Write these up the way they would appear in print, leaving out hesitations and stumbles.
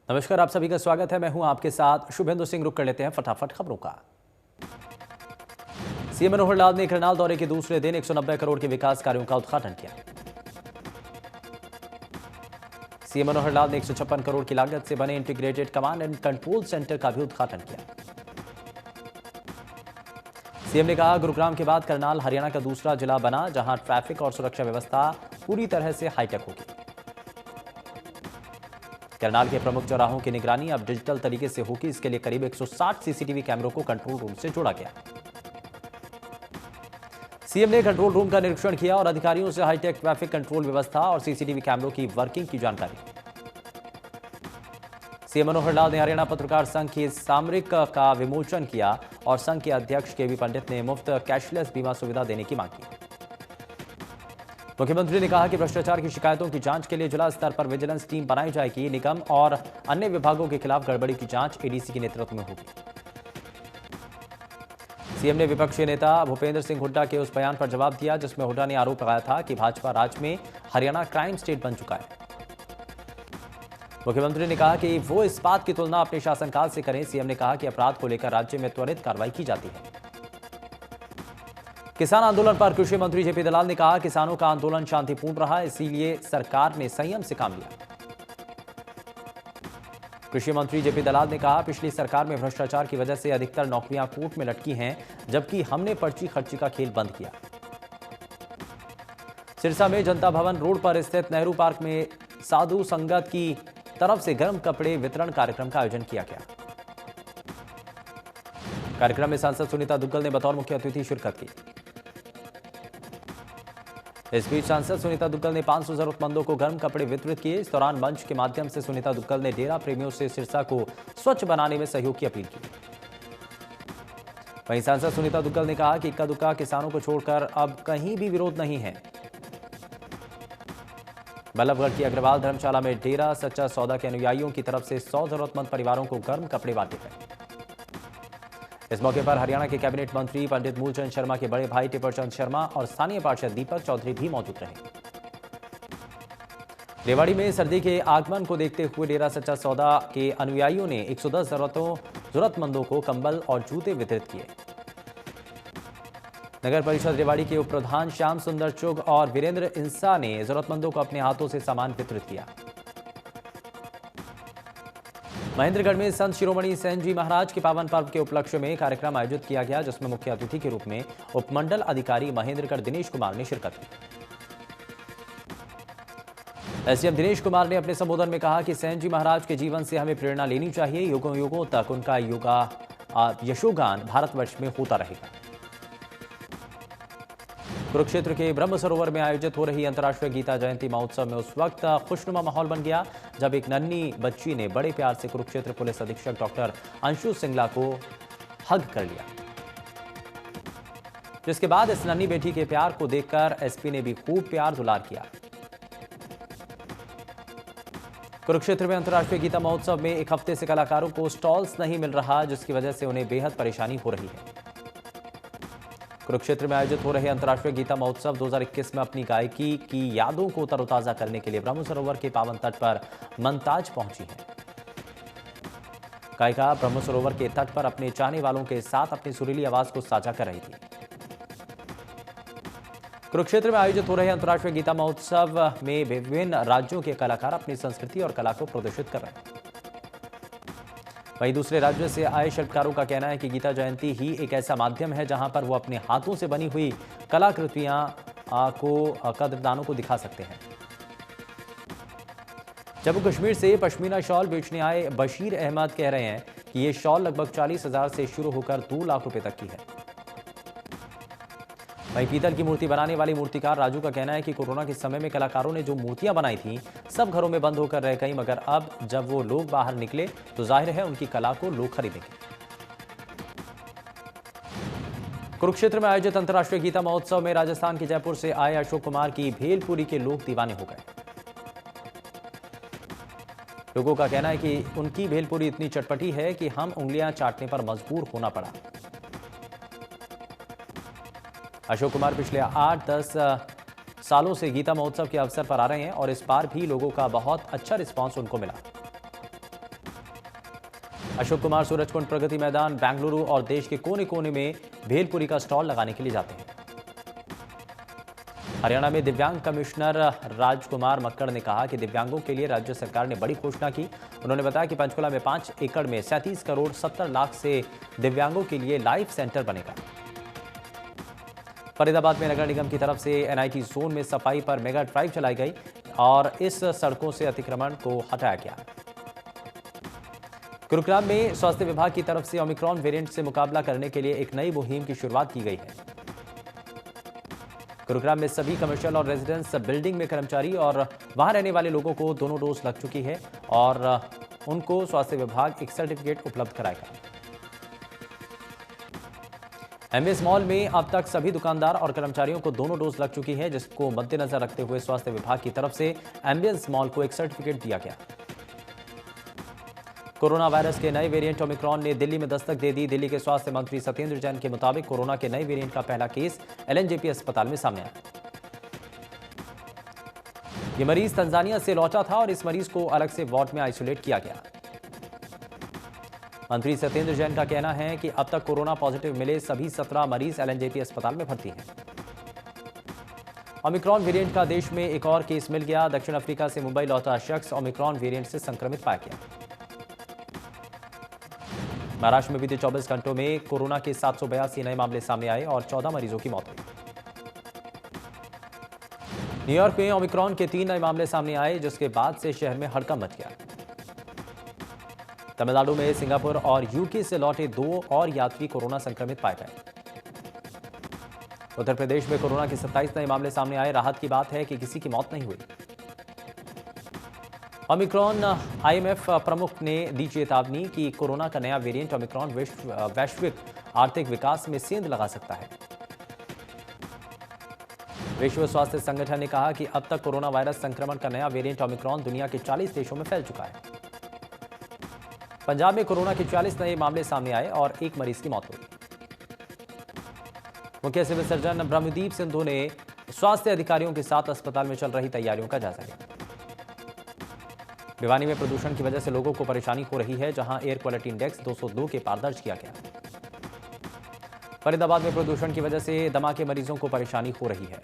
नमस्कार, आप सभी का स्वागत है। मैं हूं आपके साथ शुभेंदु सिंह। रुक कर लेते हैं फटाफट खबरों का। सीएम मनोहर लाल ने करनाल दौरे के दूसरे दिन 190 करोड़ के विकास कार्यों का उद्घाटन किया। सीएम मनोहर लाल ने 156 करोड़ की लागत से बने integrated command and control centre का भी उद्घाटन किया। सीएम ने कहा, गुरुग्राम के बाद करनाल हरियाणा का दूसरा जिला बना जहां ट्रैफिक और सुरक्षा व्यवस्था पूरी तरह से हाईटेक होगी। करनाल के प्रमुख चौराहों की निगरानी अब डिजिटल तरीके से होगी। इसके लिए करीब 160 सीसीटीवी कैमरों को कंट्रोल रूम से जोड़ा गया। सीएम ने कंट्रोल रूम का निरीक्षण किया और अधिकारियों से हाईटेक ट्रैफिक कंट्रोल व्यवस्था और सीसीटीवी कैमरों की वर्किंग की जानकारी। सीएम मनोहर लाल ने हरियाणा पत्रकार संघ की सामरिक का विमोचन किया और संघ के अध्यक्ष केवी पंडित ने मुफ्त कैशलेस बीमा सुविधा देने की मांग की। मुख्यमंत्री ने कहा कि भ्रष्टाचार की शिकायतों की जांच के लिए जिला स्तर पर विजिलेंस टीम बनाई जाएगी। निगम और अन्य विभागों के खिलाफ गड़बड़ी की जांच एडीसी के नेतृत्व में होगी। सीएम ने विपक्षी नेता भूपेंद्र सिंह हुड्डा के उस बयान पर जवाब दिया जिसमें हुड्डा ने आरोप लगाया था कि भाजपा राज में हरियाणा क्राइम स्टेट बन चुका है। मुख्यमंत्री ने कहा कि वो इस बात की तुलना अपने शासनकाल से करें। सीएम ने कहा कि अपराध को लेकर राज्य में त्वरित कार्रवाई की जाती है। किसान आंदोलन पर कृषि मंत्री जेपी दलाल ने कहा, किसानों का आंदोलन शांतिपूर्ण रहा, इसीलिए सरकार ने संयम से काम लिया। कृषि मंत्री जेपी दलाल ने कहा, पिछली सरकार में भ्रष्टाचार की वजह से अधिकतर नौकरियां कोर्ट में लटकी हैं, जबकि हमने पर्ची खर्ची का खेल बंद किया। सिरसा में जनता भवन रोड पर स्थित नेहरू पार्क में साधु संगत की तरफ से गर्म कपड़े वितरण कार्यक्रम का आयोजन किया गया। कार्यक्रम में सांसद सुनीता दुग्गल ने बतौर मुख्य अतिथि शिरकत की। इस बीच सांसद सुनीता दुग्गल ने 500 जरूरतमंदों को गर्म कपड़े वितरित किए। इस दौरान मंच के माध्यम से सुनीता दुग्गल ने डेरा प्रेमियों से सिरसा को स्वच्छ बनाने में सहयोग की अपील की। वहीं सांसद सुनीता दुग्गल ने कहा कि इक्का दुक्का किसानों को छोड़कर अब कहीं भी विरोध नहीं है। बल्लभगढ़ की अग्रवाल धर्मशाला में डेरा सच्चा सौदा के अनुयायियों की तरफ से 100 जरूरतमंद परिवारों को गर्म कपड़े बांटे गए। इस मौके पर हरियाणा के कैबिनेट मंत्री पंडित मूलचंद शर्मा के बड़े भाई टिपरचंद शर्मा और स्थानीय पार्षद दीपक चौधरी भी मौजूद रहे। रेवाड़ी में सर्दी के आगमन को देखते हुए डेरा सच्चा सौदा के अनुयायियों ने 110 जरूरतमंदों को कंबल और जूते वितरित किए। नगर परिषद रेवाड़ी के उप प्रधान श्याम सुंदर चुग और वीरेंद्र इंसा ने जरूरतमंदों को अपने हाथों से सामान वितरित किया। महेंद्रगढ़ में संत शिरोमणि सेन जी महाराज के पावन पर्व के उपलक्ष्य में कार्यक्रम आयोजित किया गया, जिसमें मुख्य अतिथि के रूप में उपमंडल अधिकारी महेंद्रगढ़ दिनेश कुमार ने शिरकत की। एसडीएम दिनेश कुमार ने अपने संबोधन में कहा कि सेन जी महाराज के जीवन से हमें प्रेरणा लेनी चाहिए। युगों युगों तक उनका यशोगान भारतवर्ष में होता रहेगा। कुरुक्षेत्र के ब्रह्म सरोवर में आयोजित हो रही अंतर्राष्ट्रीय गीता जयंती महोत्सव में उस वक्त खुशनुमा माहौल बन गया जब एक नन्ही बच्ची ने बड़े प्यार से कुरुक्षेत्र पुलिस अधीक्षक डॉक्टर अंशु सिंगला को हग कर लिया, जिसके बाद इस नन्ही बेटी के प्यार को देखकर एसपी ने भी खूब प्यार दुलार किया। कुरुक्षेत्र में अंतर्राष्ट्रीय गीता महोत्सव में एक हफ्ते से कलाकारों को स्टॉल्स नहीं मिल रहा, जिसकी वजह से उन्हें बेहद परेशानी हो रही है। कुरुक्षेत्र में आयोजित हो रहे अंतर्राष्ट्रीय गीता महोत्सव 2021 में अपनी गायकी की यादों को तरोताजा करने के लिए ब्रह्म सरोवर के पावन तट पर मनताज पहुंची है। गायिका ब्रह्म सरोवर के तट पर अपने चाहने वालों के साथ अपनी सुरीली आवाज को साझा कर रही थी। कुरुक्षेत्र में आयोजित हो रहे अंतर्राष्ट्रीय गीता महोत्सव में विभिन्न राज्यों के कलाकार अपनी संस्कृति और कला को प्रदर्शित कर रहे हैं। वहीं दूसरे राज्यों से आए शिल्पकारों का कहना है कि गीता जयंती ही एक ऐसा माध्यम है जहां पर वो अपने हाथों से बनी हुई कलाकृतियां को कदरदानों को दिखा सकते हैं। जम्मू कश्मीर से पश्मीना शॉल बेचने आए बशीर अहमद कह रहे हैं कि ये शॉल लगभग 40,000 से शुरू होकर 2 लाख रुपए तक की है। वहीं पीतल की मूर्ति बनाने वाली मूर्तिकार राजू का कहना है कि कोरोना के समय में कलाकारों ने जो मूर्तियां बनाई थी सब घरों में बंद होकर रह गई, मगर अब जब वो लोग बाहर निकले तो जाहिर है उनकी कला को लोग खरीदेंगे। कुरुक्षेत्र में आयोजित अंतर्राष्ट्रीय गीता महोत्सव में राजस्थान के जयपुर से आए अशोक कुमार की भेलपुरी के लोग दीवाने हो गए। लोगों का कहना है कि उनकी भेलपुरी इतनी चटपटी है कि हम उंगलियां चाटने पर मजबूर होना पड़ा। अशोक कुमार पिछले 8-10 सालों से गीता महोत्सव के अवसर पर आ रहे हैं और इस बार भी लोगों का बहुत अच्छा रिस्पांस उनको मिला। अशोक कुमार सूरजकुंड प्रगति मैदान बेंगलुरु और देश के कोने कोने में भेलपुरी का स्टॉल लगाने के लिए जाते हैं। हरियाणा में दिव्यांग कमिश्नर राजकुमार मक्कड़ ने कहा कि दिव्यांगों के लिए राज्य सरकार ने बड़ी घोषणा की। उन्होंने बताया कि पंचकुला में 5 एकड़ में 37 करोड़ 70 लाख से दिव्यांगों के लिए लाइफ सेंटर बनेगा। फरीदाबाद में नगर निगम की तरफ से एनआईटी जोन में सफाई पर मेगा ड्राइव चलाई गई और इस सड़कों से अतिक्रमण को हटाया गया। गुरुग्राम में स्वास्थ्य विभाग की तरफ से ओमिक्रॉन वेरिएंट से मुकाबला करने के लिए एक नई मुहिम की शुरुआत की गई है। गुरुग्राम में सभी कमर्शियल और रेजिडेंस बिल्डिंग में कर्मचारी और वहां रहने वाले लोगों को दोनों डोज लग चुकी है और उनको स्वास्थ्य विभाग एक सर्टिफिकेट उपलब्ध कराएगा। एमबीएस मॉल में अब तक सभी दुकानदार और कर्मचारियों को दोनों डोज लग चुकी है, जिसको मद्देनजर रखते हुए स्वास्थ्य विभाग की तरफ से एमबीएस मॉल को एक सर्टिफिकेट दिया गया। कोरोना वायरस के नए वेरिएंट ओमिक्रॉन ने दिल्ली में दस्तक दे दी। दिल्ली के स्वास्थ्य मंत्री सत्येंद्र जैन के मुताबिक कोरोना के नए वेरिएंट का पहला केस एलएनजेपी अस्पताल में सामने आया। ये मरीज तंजानिया से लौटा था और इस मरीज को अलग से वार्ड में आइसोलेट किया गया। मंत्री सत्येंद्र जैन का कहना है कि अब तक कोरोना पॉजिटिव मिले सभी 17 मरीज एलएनजेपी अस्पताल में भर्ती हैं। ओमिक्रॉन वेरिएंट का देश में एक और केस मिल गया। दक्षिण अफ्रीका से मुंबई लौटा शख्स ओमिक्रॉन वेरिएंट से संक्रमित पाया गया। महाराष्ट्र में बीते 24 घंटों में कोरोना के 782 नए मामले सामने आए और 14 मरीजों की मौत हुई। न्यूयॉर्क में ओमिक्रॉन के 3 नए मामले सामने आए, जिसके बाद से शहर में हड़कंप मच गया। तमिलनाडु में सिंगापुर और यूके से लौटे 2 और यात्री कोरोना संक्रमित पाए गए। उत्तर प्रदेश में कोरोना के 27 नए मामले सामने आए। राहत की बात है कि किसी की मौत नहीं हुई। ओमिक्रॉन आईएमएफ प्रमुख ने दी चेतावनी कि कोरोना का नया वेरिएंट ओमिक्रॉन वैश्विक आर्थिक विकास में सेंध लगा सकता है। विश्व स्वास्थ्य संगठन ने कहा कि अब तक कोरोना वायरस संक्रमण का नया वेरिएंट ओमिक्रॉन दुनिया के 40 देशों में फैल चुका है। पंजाब में कोरोना के 40 नए मामले सामने आए और 1 मरीज की मौत हुई। मुख्य सिविल सर्जन ब्रह्मदीप सिंधु ने स्वास्थ्य अधिकारियों के साथ अस्पताल में चल रही तैयारियों का जायजा लिया। भिवानी में प्रदूषण की वजह से लोगों को परेशानी हो रही है, जहां एयर क्वालिटी इंडेक्स 202 के पार दर्ज किया गया। फरीदाबाद में प्रदूषण की वजह से दमा के मरीजों को परेशानी हो रही है।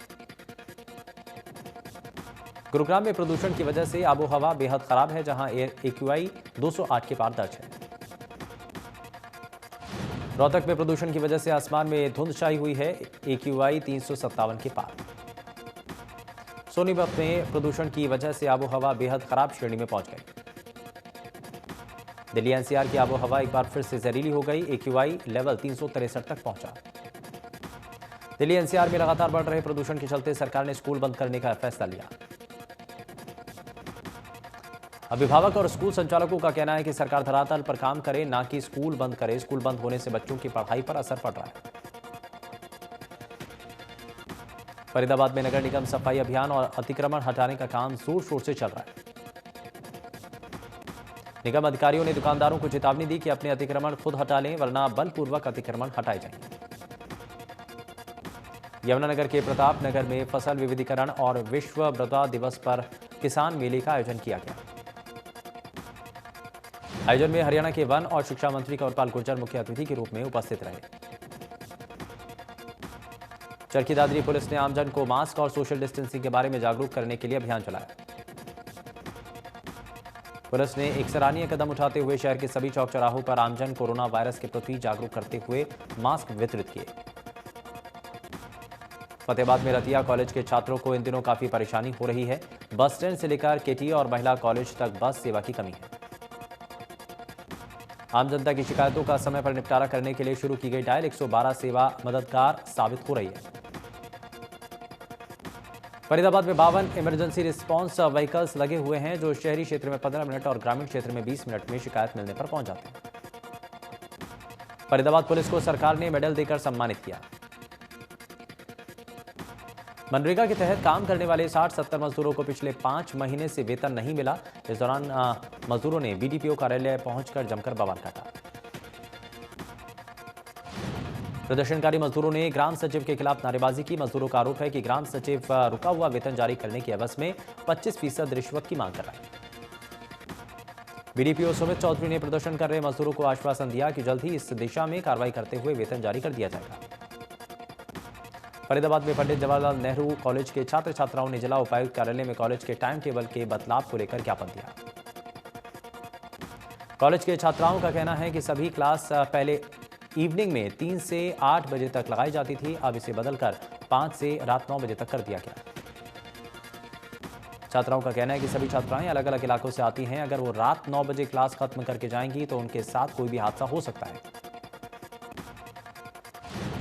गुरुग्राम में प्रदूषण की वजह से आबोहवा बेहद खराब है, जहां एयर AQI 208 के पार दर्ज है। रोहतक में प्रदूषण की वजह से आसमान में धुंध छाई हुई है, AQI 357 के पार। सोनीपत में प्रदूषण की वजह से आबोहवा बेहद खराब श्रेणी में पहुंच गई। दिल्ली एनसीआर की आबोहवा एक बार फिर से जहरीली हो गई। AQI लेवल 363 तक पहुंचा। दिल्ली एनसीआर में लगातार बढ़ रहे प्रदूषण के चलते सरकार ने स्कूल बंद करने का फैसला लिया। अभिभावक और स्कूल संचालकों का कहना है कि सरकार धरातल पर काम करे, ना कि स्कूल बंद करे। स्कूल बंद होने से बच्चों की पढ़ाई पर असर पड़ रहा है। फरीदाबाद में नगर निगम सफाई अभियान और अतिक्रमण हटाने का काम जोर शोर से चल रहा है। निगम अधिकारियों ने दुकानदारों को चेतावनी दी कि अपने अतिक्रमण खुद हटा लें, वरना बलपूर्वक अतिक्रमण हटाए जाएंगे। यमुनानगर के प्रताप नगर में फसल विविधीकरण और विश्व मृदा दिवस पर किसान मेले का आयोजन किया गया। आयोजन में हरियाणा के वन और शिक्षा मंत्री कंवरपाल गुर्जर मुख्य अतिथि के रूप में उपस्थित रहे। चरखी दादरी पुलिस ने आमजन को मास्क और सोशल डिस्टेंसिंग के बारे में जागरूक करने के लिए अभियान चलाया। पुलिस ने एक सराहनीय कदम उठाते हुए शहर के सभी चौक चौराहों पर आमजन कोरोना वायरस के प्रति जागरूक करते हुए मास्क वितरित किए। फतेहाबाद में रतिया कॉलेज के छात्रों को इन दिनों काफी परेशानी हो रही है। बस स्टैंड से लेकर केटी और महिला कॉलेज तक बस सेवा की कमी है। आम जनता की शिकायतों का समय पर निपटारा करने के लिए शुरू की गई डायल 112 सेवा मददगार साबित हो रही है। फरीदाबाद में 52 इमरजेंसी रिस्पांस व्हीकल्स लगे हुए हैं, जो शहरी क्षेत्र में 15 मिनट और ग्रामीण क्षेत्र में 20 मिनट में शिकायत मिलने पर पहुंच जाते हैं। फरीदाबाद पुलिस को सरकार ने मेडल देकर सम्मानित किया। मनरेगा के तहत काम करने वाले 60-70 मजदूरों को पिछले 5 महीने से वेतन नहीं मिला। इस दौरान मजदूरों ने बीडीपीओ कार्यालय पहुंचकर जमकर बवाल काटा। प्रदर्शनकारी मजदूरों ने ग्राम सचिव के खिलाफ नारेबाजी की। मजदूरों का आरोप है कि ग्राम सचिव रुका हुआ वेतन जारी करने की एवज में 25% रिश्वत की मांग कर रहा है। बीडीपीओ सुमित चौधरी ने प्रदर्शन कर रहे मजदूरों को आश्वासन दिया कि जल्द ही इस दिशा में कार्रवाई करते हुए वेतन जारी कर दिया जाएगा। फरीदाबाद में पंडित जवाहरलाल नेहरू कॉलेज के छात्र छात्राओं ने जिला उपायुक्त कार्यालय में कॉलेज के टाइम टेबल के बदलाव को लेकर ज्ञापन दिया। कॉलेज के छात्राओं का कहना है कि सभी क्लास पहले इवनिंग में 3 से 8 बजे तक लगाई जाती थी, अब इसे बदलकर 5 से रात 9 बजे तक कर दिया गया। छात्राओं का कहना है कि सभी छात्राएं अलग अलग इलाकों से आती हैं, अगर वो रात 9 बजे क्लास खत्म करके जाएंगी तो उनके साथ कोई भी हादसा हो सकता है।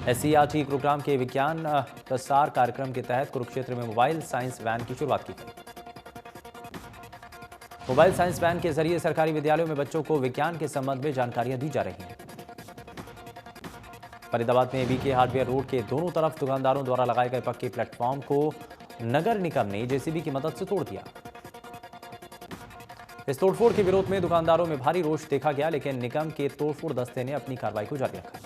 एससीईआरटी गुरुग्राम के विज्ञान प्रसार कार्यक्रम के तहत कुरुक्षेत्र में मोबाइल साइंस वैन की शुरुआत की गई। मोबाइल साइंस वैन के जरिए सरकारी विद्यालयों में बच्चों को विज्ञान के संबंध में जानकारियां दी जा रही हैं। फरीदाबाद में बीके हार्डवेयर रोड के दोनों तरफ दुकानदारों द्वारा लगाए गए पक्के प्लेटफॉर्म को नगर निगम ने जेसीबी की मदद से तोड़ दिया। इस तोड़फोड़ के विरोध में दुकानदारों में भारी रोष देखा गया, लेकिन निगम के तोड़फोड़ दस्ते ने अपनी कार्रवाई को जारी रखा।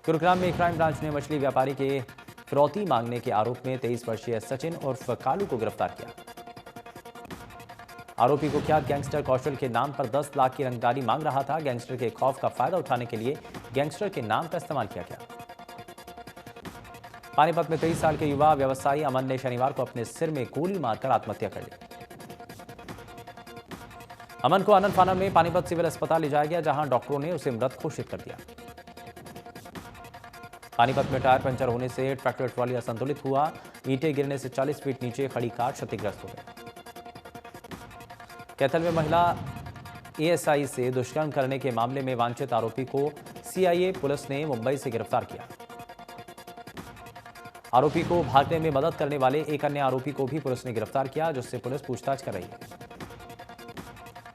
गुरुग्राम में क्राइम ब्रांच ने मछली व्यापारी के फिरौती मांगने के आरोप में 23 वर्षीय सचिन उर्फ कालू को गिरफ्तार किया। आरोपी कुख्यात गैंगस्टर कौशल के नाम पर 10 लाख की रंगदारी मांग रहा था। गैंगस्टर के खौफ का फायदा उठाने के लिए गैंगस्टर के नाम का इस्तेमाल किया गया। पानीपत में 23 साल के युवा व्यवसायी अमन ने शनिवार को अपने सिर में गोली मारकर आत्महत्या कर ली। अमन को आनन फानन में पानीपत सिविल अस्पताल ले जाया गया, जहां डॉक्टरों ने उसे मृत घोषित कर दिया। पानीपत में टायर पंचर होने से ट्रैक्टर ट्रॉली असंतुलित हुआ। ईंटें गिरने से 40 फीट नीचे खड़ी कार क्षतिग्रस्त हो गई। कैथल में महिला एएसआई से दुष्कर्म करने के मामले में वांछित आरोपी को सीआईए पुलिस ने मुंबई से गिरफ्तार किया। आरोपी को भागने में मदद करने वाले एक अन्य आरोपी को भी पुलिस ने गिरफ्तार किया, जिससे पुलिस पूछताछ कर रही है।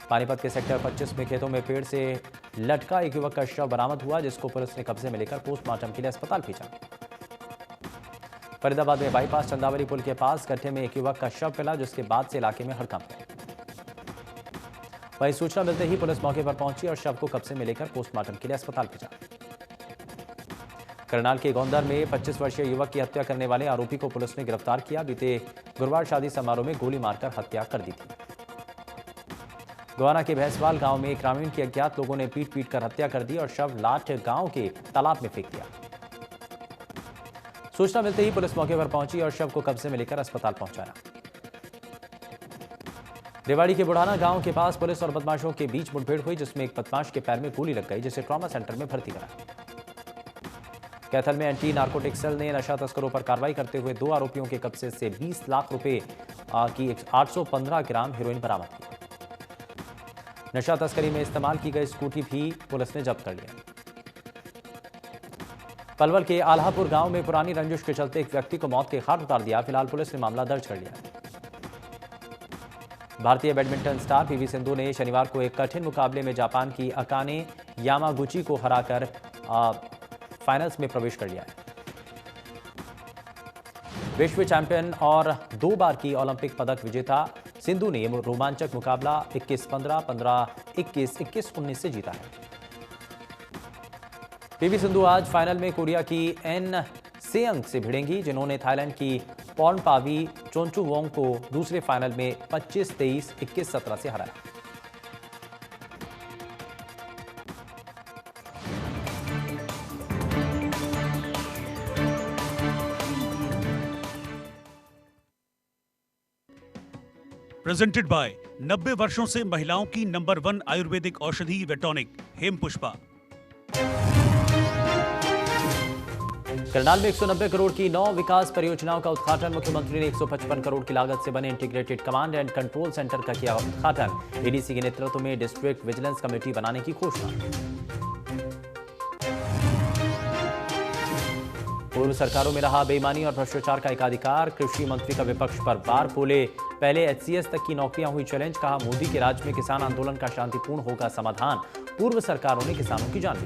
पानीपत के सेक्टर 25 में खेतों में पेड़ से लटका एक युवक का शव बरामद हुआ, जिसको पुलिस ने कब्जे में लेकर पोस्टमार्टम के लिए अस्पताल भेजा। फरीदाबाद में बाईपास चंदावली पुल के पास गड्ढे में एक युवक का शव मिला, जिसके बाद से इलाके में हड़कंप है। वहीं सूचना मिलते ही पुलिस मौके पर पहुंची और शव को कब्जे में लेकर पोस्टमार्टम के लिए अस्पताल भेजा। करनाल के गोंदर में 25 वर्षीय युवक की हत्या करने वाले आरोपी को पुलिस ने गिरफ्तार किया। बीते गुरुवार शादी समारोह में गोली मारकर हत्या कर दी थी। गोवाना के भैंसवाल गांव में ग्रामीण की अज्ञात लोगों ने पीट कर हत्या कर दी और शव लाठ गांव के तालाब में फेंक दिया। सूचना मिलते ही पुलिस मौके पर पहुंची और शव को कब्जे में लेकर अस्पताल पहुंचाया। रेवाड़ी के बुढ़ाना गांव के पास पुलिस और बदमाशों के बीच मुठभेड़ हुई, जिसमें एक बदमाश के पैर में गोली लग गई, जिसे ट्रॉमा सेंटर में भर्ती कराया। कैथल में एंटी नार्कोटिक सेल ने नशा तस्करों पर कार्रवाई करते हुए 2 आरोपियों के कब्जे से 20 लाख रुपए की 815 ग्राम हेरोइन बरामद की। नशा तस्करी में इस्तेमाल की गई स्कूटी भी पुलिस ने जब्त कर लिया। पलवल के आल्हापुर गांव में पुरानी रंजिश के चलते एक व्यक्ति को मौत के घाट उतार दिया। फिलहाल पुलिस ने मामला दर्ज कर लिया। भारतीय बैडमिंटन स्टार पीवी सिंधु ने शनिवार को एक कठिन मुकाबले में जापान की अकाने यामागुची को हराकर फाइनल्स में प्रवेश कर लिया है। विश्व चैंपियन और 2 बार की ओलंपिक पदक विजेता सिंधु ने रोमांचक मुकाबला 21-15, 15-21, 21-19 से जीता है। पीवी सिंधु आज फाइनल में कोरिया की एन सेयंग से भिड़ेंगी, जिन्होंने थाईलैंड की पॉर्नपावी चोंचुवोंग को दूसरे फाइनल में 25-23, 21-17 से हराया। प्रेजेंटेड बाय 90 वर्षों से महिलाओं की नंबर 1 आयुर्वेदिक औषधि वेटॉनिक हेमपुष्पा। करनाल में 190 करोड़ की 9 विकास परियोजनाओं का उद्घाटन। मुख्यमंत्री ने 155 करोड़ की लागत से बने integrated command and control centre का किया उद्घाटन। एडीसी के नेतृत्व में डिस्ट्रिक्ट विजिलेंस कमेटी बनाने की घोषणा। पूर्व सरकारों में रहा बेईमानी और भ्रष्टाचार का एकाधिकार। कृषि मंत्री का विपक्ष पर बार बोले, पहले एचसीएस तक की नौकरियां हुई चैलेंज। कहा, मोदी के राज में किसान आंदोलन का शांतिपूर्ण होगा समाधान। पूर्व सरकारों ने किसानों की जान ली।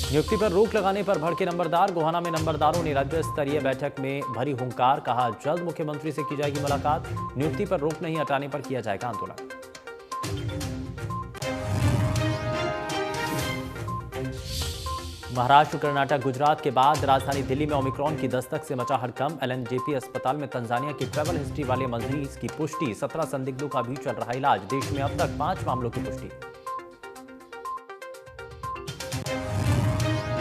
नियुक्ति पर रोक लगाने पर भड़के नंबरदार। गोहाना में नंबरदारों ने राज्य स्तरीय बैठक में भरी हुंकार। कहा, जल्द मुख्यमंत्री से की जाएगी मुलाकात। नियुक्ति पर रोक नहीं हटाने पर किया जाएगा आंदोलन। महाराष्ट्र, कर्नाटक, गुजरात के बाद राजधानी दिल्ली में ओमिक्रॉन की दस्तक से मचा हड़कंप। एलएनजेपी अस्पताल में तंजानिया की ट्रैवल हिस्ट्री वाले मरीज की पुष्टि। 17 संदिग्धों का भी चल रहा इलाज। देश में अब तक 5 मामलों की पुष्टि।